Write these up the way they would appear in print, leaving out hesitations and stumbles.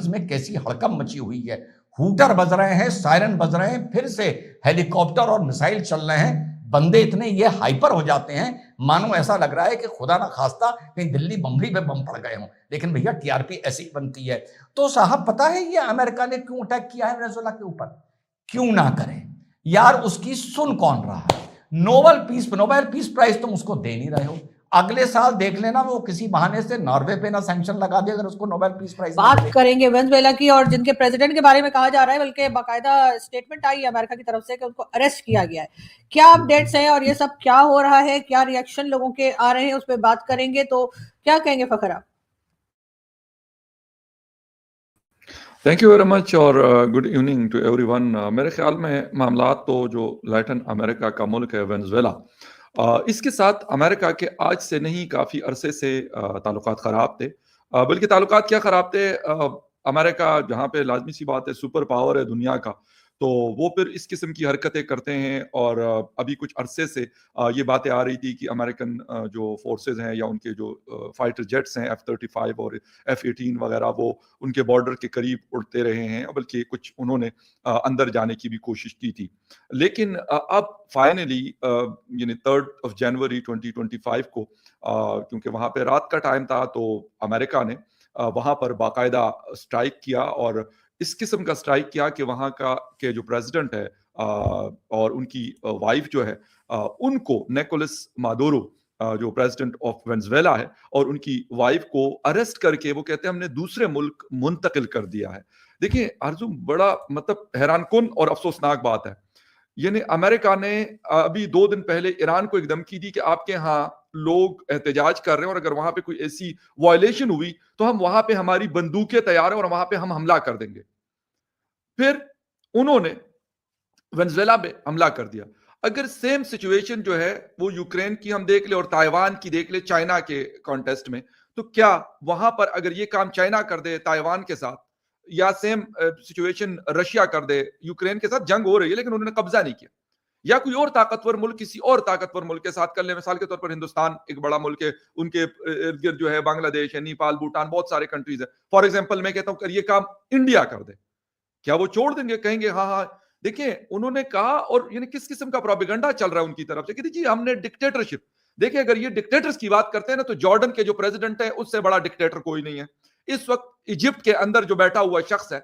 Tunnels में कैसी हड़कंप मची हुई है। हूटर बज रहे हैं, सायरन बज रहे हैं, फिर से हेलीकॉप्टर और मिसाइल चल रहे हैं। बंदे इतने ये हाइपर हो जाते हैं, मानो ऐसा लग रहा है कि खुदा ना खास्ता कहीं दिल्ली बम्बई पे बम पड़ गए हों। लेकिन भैया टीआरपी ऐसी बनती है। तो साहब पता है ये अमेरिका ने क्यों अटैक किया है वेनेजुएला के ऊपर? क्यों ना करें यार, उसकी सुन कौन रहा है? नोबेल पीस प्राइज तुम उसको दे नहीं रहे हो। अगले साल देख लेना वो किसी बहाने से नॉर्वे पे ना सैंक्शन लगा दे अगर उसको नोबेल पीस प्राइज बात करेंगे वेनेजुएला की, और जिनके प्रेसिडेंट के बारे में कहा जा रहा है, बल्कि बाकायदा स्टेटमेंट आई है अमेरिका की तरफ से कि उनको अरेस्ट किया गया है। क्या अपडेट्स हैं और ये सब क्या हो रहा है, क्या रिएक्शन लोगों के आ रहे हैं, उस पर बात करेंगे। तो क्या कहेंगे फखर आप? थैंक यू वेरी मच और गुड इवनिंग टू एवरीवन। मेरे ख्याल में मामला तो जो लैटिन अमेरिका का मुल्क है वेनेजुएला, इसके साथ अमेरिका के आज से नहीं काफ़ी अरसे से ताल्लुकात ख़राब थे। बल्कि ताल्लुकात क्या ख़राब थे, अमेरिका जहाँ पे लाजमी सी बात है सुपर पावर है दुनिया का, तो वो फिर इस किस्म की हरकतें करते हैं। और अभी कुछ अरसे से ये बातें आ रही थी कि अमेरिकन जो फोर्सेस हैं या उनके जो फाइटर जेट्स हैं F-35 और F-18 वगैरह, वो उनके बॉर्डर के करीब उड़ते रहे हैं, बल्कि कुछ उन्होंने अंदर जाने की भी कोशिश की थी। लेकिन अब फाइनली यानी 3 जनवरी 2025 को, क्योंकि वहाँ पे रात का टाइम था, तो अमेरिका ने वहाँ पर बाकायदा स्ट्राइक किया। और इस किस्म का स्ट्राइक किया कि वहाँ का के जो प्रेसिडेंट है और उनकी वाइफ जो है, उनको निकोलस मादुरो, जो प्रेसिडेंट ऑफ वेनेजुएला है, और उनकी वाइफ को अरेस्ट करके वो कहते हैं हमने दूसरे मुल्क मुंतकिल कर दिया है। देखिए आरजू, बड़ा मतलब हैरानकुन और अफसोसनाक बात है। यानी अमेरिका ने अभी 2 दिन पहले ईरान को एक धमकी दी कि आपके यहाँ लोग एहतजाज कर रहे हैं और अगर वहां पे कोई ऐसी वायलेशन हुई तो हम वहां पे हमारी बंदूकें तैयार हैं और वहां पे हम हमला कर देंगे। फिर उन्होंने वेनेजुएला पे हमला कर दिया। अगर सेम सिचुएशन जो है वो यूक्रेन की हम देख ले और ताइवान की देख ले चाइना के कॉन्टेस्ट में, तो क्या वहां पर अगर ये काम चाइना कर दे ताइवान के साथ, या सेम सिचुएशन रशिया कर दे यूक्रेन के साथ, जंग हो रही है लेकिन उन्होंने कब्जा नहीं किया, या कोई और ताकतवर मुल्क किसी और ताकतवर मुल्क के साथ कर ले, मिसाल के तौर पर हिंदुस्तान एक बड़ा मुल्क है, उनके इर्द गिर्द जो है बांग्लादेश है, नेपाल, भूटान, बहुत सारे कंट्रीज है। फॉर एग्जाम्पल मैं कहता हूं ये काम इंडिया कर दे, क्या वो छोड़ देंगे? कहेंगे हाँ हाँ। देखिए उन्होंने कहा, और यानी किस किस्म का प्रोपेगेंडा चल रहा है उनकी तरफ से कि जी हमने डिक्टेटरशिप। देखिए अगर ये डिक्टेटर्स की बात करते हैं ना, तो जॉर्डन के जो प्रेसिडेंट है उससे बड़ा डिक्टेटर कोई नहीं है। इस वक्त इजिप्ट के अंदर जो बैठा हुआ शख्स है,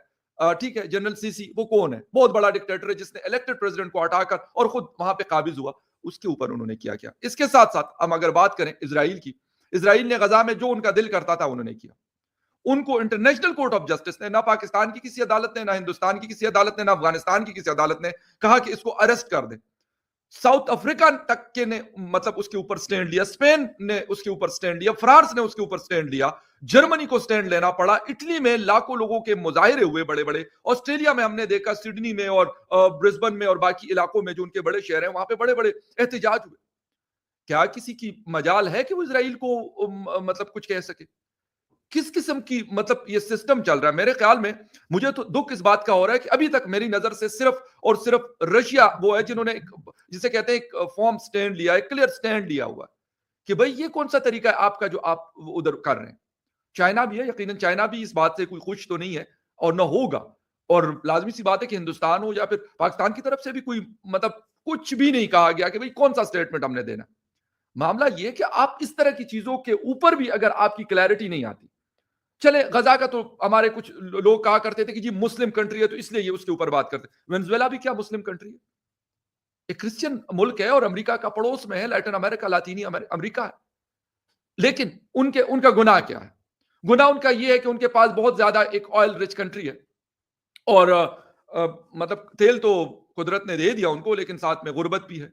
ठीक है, जनरल सीसी, वो कौन है? बहुत बड़ा डिक्टेटर है जिसने इलेक्टेड प्रेसिडेंट को हटाकर और खुद वहां पे काबिज हुआ। उसके ऊपर उन्होंने किया क्या? इसके साथ साथ हम अगर बात करें इसराइल की, इसराइल ने गजा में जो उनका दिल करता था उन्होंने किया। उनको इंटरनेशनल कोर्ट ऑफ जस्टिस ने, ना पाकिस्तान की किसी अदालत ने, ना हिंदुस्तान की किसी अदालत ने, ना अफगानिस्तान की किसी अदालत ने कहा कि इसको अरेस्ट कर दे। साउथ अफ्रीका तक के ने मतलब उसके ऊपर स्टैंड लिया, स्पेन ने उसके ऊपर स्टैंड लिया, फ्रांस ने उसके ऊपर स्टैंड लिया, जर्मनी को स्टैंड लेना पड़ा, इटली में लाखों लोगों के मुजाहिरे हुए बड़े बड़े, ऑस्ट्रेलिया में हमने देखा, सिडनी में और ब्रिस्बेन में और बाकी इलाकों में जो उनके बड़े शहर हैं वहां पे बड़े बड़े एहतजाज हुए। क्या किसी की मजाल है कि वो इसराइल को मतलब कुछ कह सके? किस किस्म की मतलब ये सिस्टम चल रहा है? मेरे ख्याल में मुझे तो दुख इस बात का हो रहा है कि अभी तक मेरी नजर से सिर्फ और सिर्फ रशिया वो है जिन्होंने जिसे कहते हैं एक फॉर्म स्टैंड लिया है, क्लियर स्टैंड लिया हुआ है कि भाई ये कौन सा तरीका है आपका जो आप उधर कर रहे हैं। चाइना भी है, यकीनन चाइना भी इस बात से कोई खुश तो नहीं है और ना होगा। और लाजमी सी बात है कि हिंदुस्तान हो या फिर पाकिस्तान की तरफ से भी कोई मतलब कुछ भी नहीं कहा गया कि भाई कौन सा स्टेटमेंट हमने देना। मामला यह कि आप इस तरह की चीजों के ऊपर भी अगर आपकी क्लैरिटी नहीं आती, चले गजा का तो हमारे कुछ लोग कहा करते थे कि जी मुस्लिम कंट्री है तो इसलिए ये उसके ऊपर बात करते। वेनेजुएला भी क्या मुस्लिम कंट्री है? एक क्रिश्चियन मुल्क है और अमेरिका का पड़ोस में है, लैटिन अमेरिका, लातीनी अमेरिका है। लेकिन उनका गुनाह क्या है? गुनाह उनका यह है कि उनके पास बहुत ज्यादा एक ऑयल रिच कंट्री है और मतलब तेल तो कुदरत ने दे दिया उनको, लेकिन साथ में गुर्बत भी है।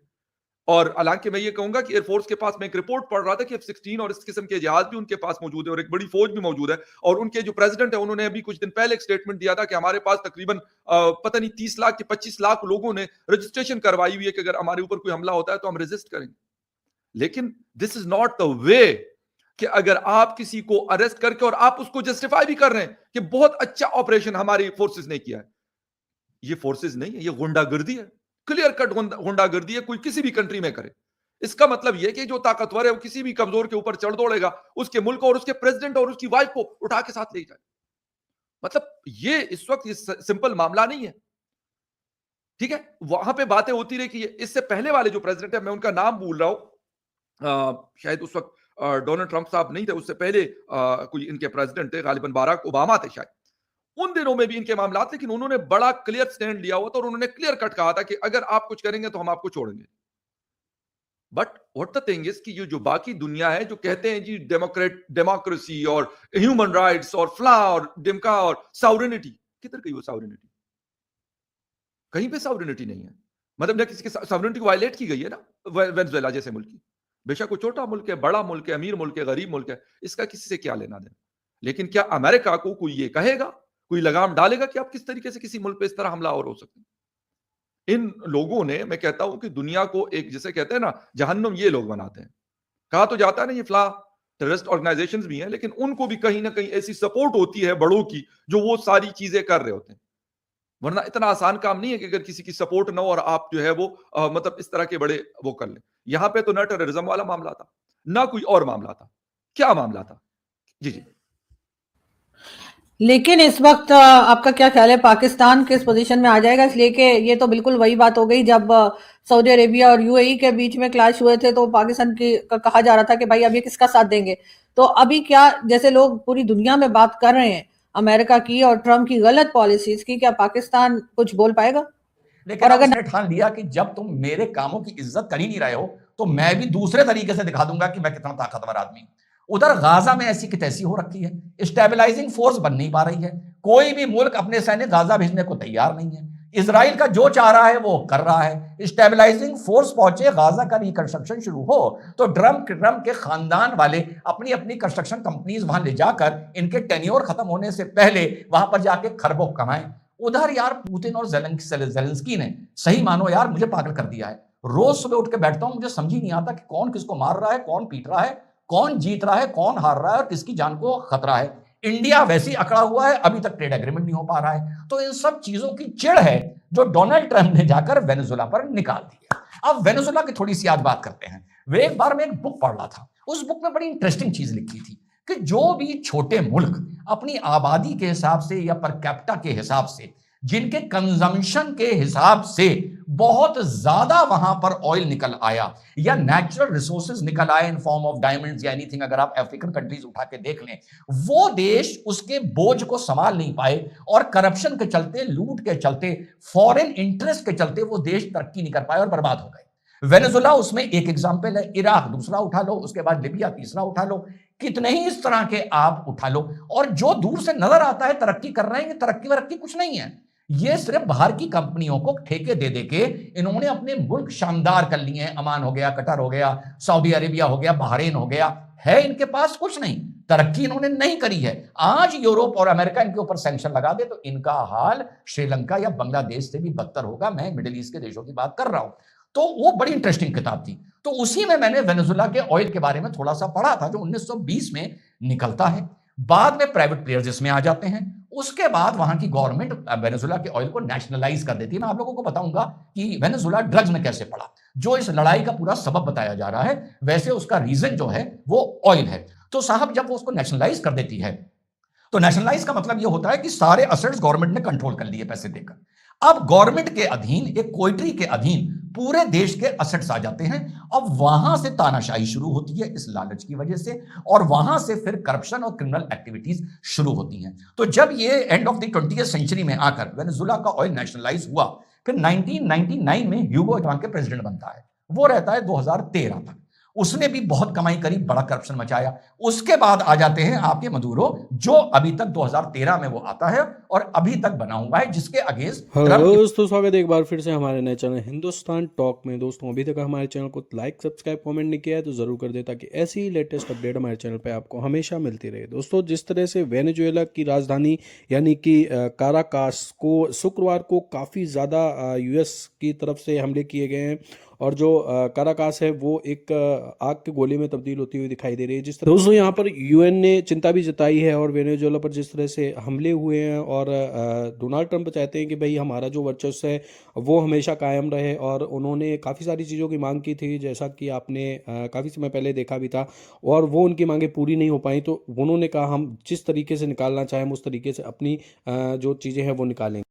और हालांकि मैं ये कहूंगा कि एयरफोर्स के पास मैं एक रिपोर्ट पढ़ रहा था कि F-16 और इस किस्म के जहाज भी उनके पास मौजूद है और एक बड़ी फौज भी मौजूद है। और उनके जो प्रेसिडेंट है उन्होंने अभी कुछ दिन पहले एक स्टेटमेंट दिया था कि हमारे पास तकरीबन पता नहीं 30 लाख के 25 लाख लोगों ने रजिस्ट्रेशन करवाई हुई है कि अगर हमारे ऊपर कोई हमला होता है तो हम रेजिस्ट करेंगे। लेकिन this is not the way कि अगर आप किसी को अरेस्ट करके और आप उसको जस्टिफाई भी कर रहे हैं कि बहुत अच्छा ऑपरेशन हमारी फोर्सेस ने किया है। ये फोर्सेस नहीं है, ये गुंडागर्दी है, क्लियर कट गुंडागर्दी है, कोई किसी भी कंट्री में करे। इसका मतलब यह कि जो ताकतवर है वो किसी भी कमजोर के ऊपर चढ़ दौड़ेगा, उसके मुल्क और उसके प्रेसिडेंट और उसकी वाइफ को उठा के साथ ले जाए। मतलब ये इस वक्त ये सिंपल मामला नहीं है, ठीक है। वहां पे बातें होती रही कि इससे पहले वाले जो प्रेसिडेंट है, मैं उनका नाम भूल रहा हूं, शायद उस वक्त डोनाल्ड ट्रंप साहब नहीं थे, उससे पहले कोई इनके प्रेसिडेंट थे, गालिबन बाराक ओबामा थे शायद। उन दिनों में भी इनके मामला, लेकिन उन्होंने बड़ा क्लियर स्टैंड लिया हुआ था और उन्होंने क्लियर कट कहा था कि अगर आप कुछ करेंगे तो हम आपको छोड़ेंगे। But what the thing is कि ये जो बाकी दुनिया है जो कहते हैं जी डेमोक्रेसी और ह्यूमन राइट्स और फ्ला और डिमका और सॉवरेनिटी, किधर गई वो सॉवरेनिटी? कहीं पे सॉवरेनिटी नहीं है। मतलब ना किसी की सॉवरेनिटी को वायलेट की गई है ना वेनेजुएला जैसे मुल्क की। बेशक वो छोटा मुल्क है, बड़ा मुल्क है, अमीर मुल्क है, गरीब मुल्क है, इसका किसी से क्या लेना देना। लेकिन क्या अमेरिका को कोई ये कहेगा, कोई लगाम डालेगा कि आप किस तरीके से किसी मुल्क पे इस तरह हमलावर हो सकते हैं? इन लोगों ने, मैं कहता हूं कि दुनिया को एक, जिसे कहते हैं ना जहन्नुम, ये लोग बनाते हैं। कहा तो जाता है ना ये फ्ला टेररिस्ट ऑर्गेनाइजेशंस भी हैं, लेकिन उनको भी कहीं ना कहीं ऐसी सपोर्ट होती है बड़ों की जो वो सारी चीजें कर रहे होते हैं। वरना इतना आसान काम नहीं है कि अगर किसी की सपोर्ट ना हो और आप जो है वो मतलब इस तरह के बड़े वो कर लें। यहां पे तो ना टेररिज्म वाला मामला था, ना कोई और मामला था। क्या मामला था? जी जी। लेकिन इस वक्त आपका क्या ख्याल है, पाकिस्तान किस पोजीशन में आ जाएगा? इसलिए कि ये तो बिल्कुल वही बात हो गई जब सऊदी अरेबिया और यूएई के बीच में क्लैश हुए थे, तो पाकिस्तान की कहा जा रहा था कि भाई अब ये किसका साथ देंगे। तो अभी क्या, जैसे लोग पूरी दुनिया में बात कर रहे हैं अमेरिका की और ट्रम्प की गलत पॉलिसीज की, क्या पाकिस्तान कुछ बोल पाएगा? लेकिन और अब अगर उसने ठान लिया कि जब तुम मेरे कामों की इज्जत कर ही नहीं रहे हो तो मैं भी दूसरे तरीके से दिखा दूंगा कि मैं कितना ताकतवर आदमी हूं। उधर गाजा में ऐसी की तैसी हो रखी है, स्टेबलाइजिंग फोर्स बन नहीं पा रही है। कोई भी मुल्क अपने सैनिक गाजा भेजने को तैयार नहीं है। इसराइल का जो चाह रहा है वो कर रहा है। स्टेबलाइजिंग फोर्स पहुंचे, गाजा का रिकंस्ट्रक्शन शुरू हो तो ड्रम के खानदान वाले अपनी अपनी कंस्ट्रक्शन कंपनीज वहां ले जाकर इनके टेन्योर खत्म होने से पहले वहां पर जाके खरबों कमाएं। उधर यार पुतिन और जेलेंस्की ने, सही मानो यार, मुझे पागल कर दिया है। रोज सुबह उठ के बैठता हूं, मुझे समझ ही नहीं आता कि कौन किसको मार रहा है, कौन पीट रहा है, कौन जीत रहा है, कौन हार रहा है और किसकी जान को खतरा है। इंडिया वैसे ही अकड़ा हुआ है, अभी तक ट्रेड एग्रीमेंट नहीं हो पा रहा है। तो इन सब चीजों की चिढ़ है जो डोनाल्ड ट्रंप ने जाकर वेनेजुएला पर निकाल दी है। अब वेनेजुएला की थोड़ी सी आज बात करते हैं। वे एक बार मैं एक बुक पढ़ रहा था, उस बुक में बड़ी इंटरेस्टिंग चीज लिखी थी कि जो भी छोटे मुल्क अपनी आबादी के हिसाब से या पर कैपिटा के हिसाब से, जिनके कंजम्पशन के हिसाब से बहुत ज्यादा वहां पर ऑयल निकल आया या नेचुरल रिसोर्सेज निकल आए इन फॉर्म ऑफ डायमंड्स या एनीथिंग, अगर आप अफ्रीकन कंट्रीज उठा के देख लें, वो देश उसके बोझ को संभाल नहीं पाए और करप्शन के चलते, लूट के चलते, फॉरेन इंटरेस्ट के चलते वो देश तरक्की नहीं कर पाए और बर्बाद हो गए। वेनेजुएला उसमें एक एग्जाम्पल है, इराक दूसरा उठा लो, उसके बाद लिबिया तीसरा उठा लो, कितने ही इस तरह के आप उठा लो। और जो दूर से नजर आता है तरक्की कर रहे हैं, तरक्की वरक्की कुछ नहीं है। ये सिर्फ बाहर की कंपनियों को ठेके दे देके इन्होंने अपने मुल्क शानदार कर लिए हैं। अमान हो गया, कतर हो गया, सऊदी अरेबिया हो गया, बहरीन हो गया, है इनके पास कुछ नहीं, तरक्की इन्होंने नहीं करी है। आज यूरोप और अमेरिका इनके ऊपर सैंक्शन लगा दे तो इनका हाल श्रीलंका या बांग्लादेश से भी बदतर होगा। मैं मिडिल ईस्ट के देशों की बात कर रहा हूं। तो वो बड़ी इंटरेस्टिंग किताब थी। तो उसी में मैंने वेनेजुएला के ऑयल के बारे में थोड़ा सा पढ़ा था, जो 1920 में निकलता है। बाद में प्राइवेट प्लेयर्स इसमें आ जाते हैं। उसके बाद वहां की गवर्नमेंट वेनेजुएला के ऑयल को नेशनलाइज कर देती है। मैं आप लोगों को बताऊंगा कि वेनेजुएला ड्रग्स में कैसे पड़ा, जो इस लड़ाई का पूरा सबब बताया जा रहा है। वैसे उसका रीजन जो है वो ऑयल है। तो साहब जब वो उसको नेशनलाइज कर देती है तो नेशनलाइज का मतलब यह होता है कि सारे असेट्स गवर्नमेंट ने कंट्रोल कर लिए पैसे देकर। अब गवर्नमेंट के अधीन, एक कोइट्री के अधीन पूरे देश के असेट्स आ जाते हैं। अब वहां से तानाशाही शुरू होती है इस लालच की वजह से, और वहां से फिर करप्शन और क्रिमिनल एक्टिविटीज शुरू होती हैं। तो जब ये end of the 20th century में आकर वेनेजुएला का ऑयल नेशनलाइज हुआ, फिर 1999 में ह्यूगो वहां के प्रेसिडेंट बनता है। वो रहता है 2013 तक। उसने भी बहुत कमाई करी, बड़ा करप्शन मचाया। उसके बाद आ जाते हैं आपके मदुरो, जो अभी तक 2013 में वो आता है और अभी तक बना हुआ है, जिसके अगेंस्ट हेलो दोस्तों, स्वागत है एक बार फिर से हमारे नए चैनल हिंदुस्तान टॉक में। दोस्तों अभी तक हमारे चैनल को लाइक, सब्सक्राइब, कमेंट नहीं किया है तो ज़रूर कर दे, ताकि ऐसी ही लेटेस्ट अपडेट हमारे चैनल पे आपको हमेशा मिलती रहे। दोस्तों जिस तरह से वेनेजुएला की राजधानी यानी कि काराकास को शुक्रवार को काफ़ी ज़्यादा यूएस की तरफ से हमले किए गए हैं, और जो काराकास है वो एक आग के गोले में तब्दील होती हुई दिखाई दे रही है। जिस तरह दोस्तों यहाँ पर यूएन ने चिंता भी जताई है और वेनेजुएला पर जिस तरह से हमले हुए हैं, और डोनाल्ड ट्रंप चाहते हैं कि भाई हमारा जो वर्चस्व है वो हमेशा कायम रहे, और उन्होंने काफ़ी सारी चीज़ों की मांग की थी, जैसा कि आपने काफ़ी समय पहले देखा भी था, और वो उनकी मांगें पूरी नहीं हो पाई। तो उन्होंने कहा हम जिस तरीके से निकालना चाहें उस तरीके से अपनी जो चीज़ें हैं वो निकालेंगे।